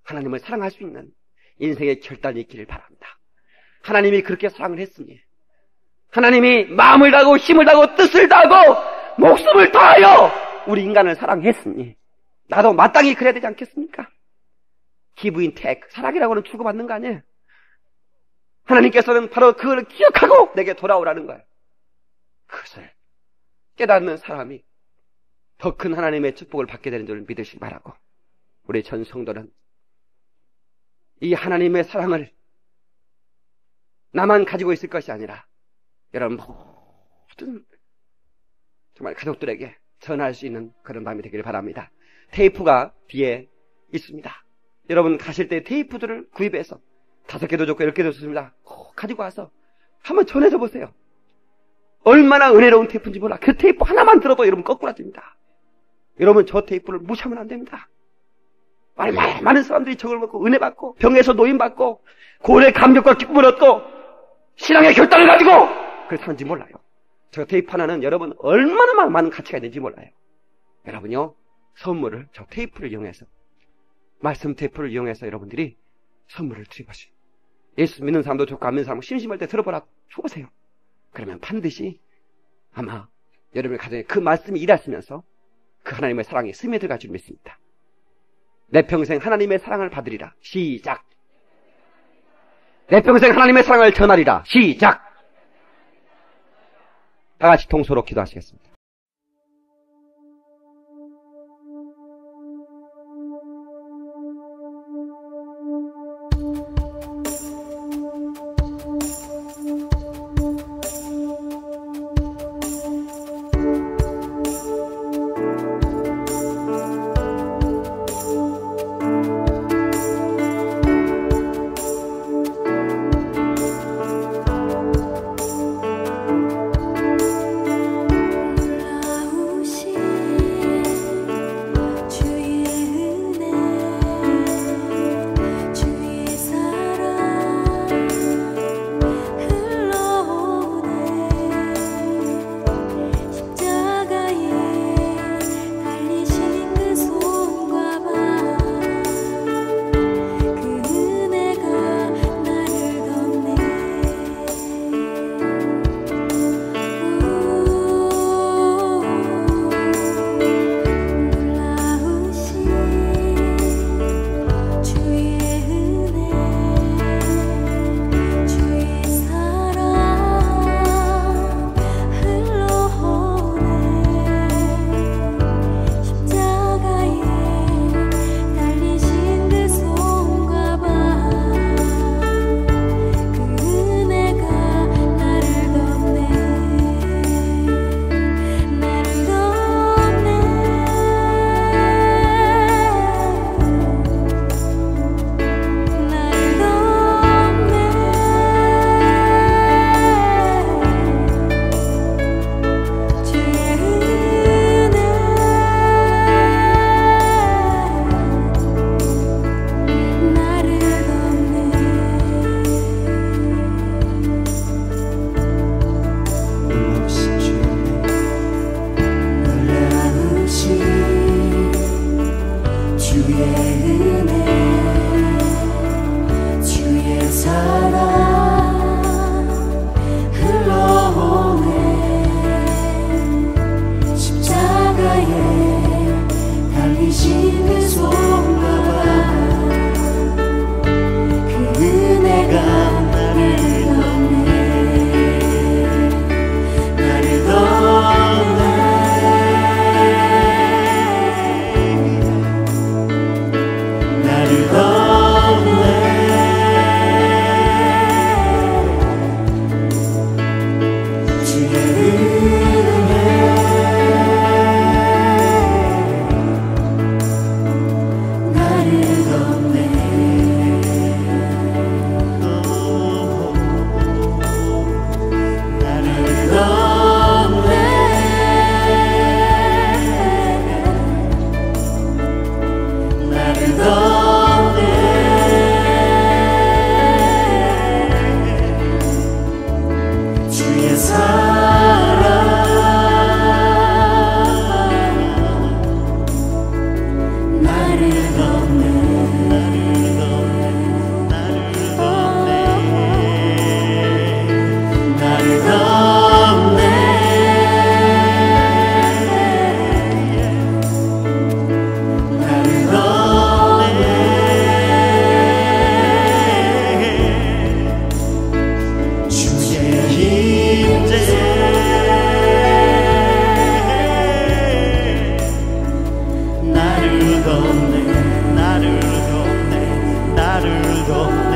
하나님을 사랑할 수 있는 인생의 결단이 있기를 바랍니다. 하나님이 그렇게 사랑을 했으니 하나님이 마음을 다하고 힘을 다하고 뜻을 다하고 목숨을 다하여 우리 인간을 사랑했으니 나도 마땅히 그래야 되지 않겠습니까? Give and take, 사랑이라고는 주고받는 거 아니에요. 하나님께서는 바로 그걸 기억하고 내게 돌아오라는 거예요. 그것을 깨닫는 사람이 더 큰 하나님의 축복을 받게 되는 줄 믿으시기 바라고, 우리 전 성도는 이 하나님의 사랑을 나만 가지고 있을 것이 아니라 여러분 모든 정말 가족들에게 전할 수 있는 그런 마음이 되기를 바랍니다. 테이프가 뒤에 있습니다. 여러분 가실 때 테이프들을 구입해서 5개도 좋고 10개도 좋습니다. 가지고 와서 한번 전해줘 보세요. 얼마나 은혜로운 테이프인지 몰라. 그 테이프 하나만 들어도 여러분 거꾸라집니다. 여러분 저 테이프를 무시하면 안 됩니다. 얼마나 많은 사람들이 저걸 먹고 은혜 받고 병에서 노임 받고 고래 감격과 기쁨을 얻고 신앙의 결단을 가지고 그걸 사는지 몰라요. 저 테이프 하나는 여러분 얼마나 많은 가치가 있는지 몰라요. 여러분요, 선물을 저 테이프를 이용해서, 말씀 테이프를 이용해서 여러분들이 선물을 드려보세요. 예수 믿는 사람도 좋고 안 믿는 사람도 심심할 때 들어보라고 줘보세요. 그러면 반드시 아마 여러분의 가정에 그 말씀이 일하시면서 그 하나님의 사랑이 스며들어갈 줄 믿습니다. 내 평생 하나님의 사랑을 받으리라. 시작. 내 평생 하나님의 사랑을 전하리라. 시작. 다 같이 통소로 기도하시겠습니다. 나를 돕네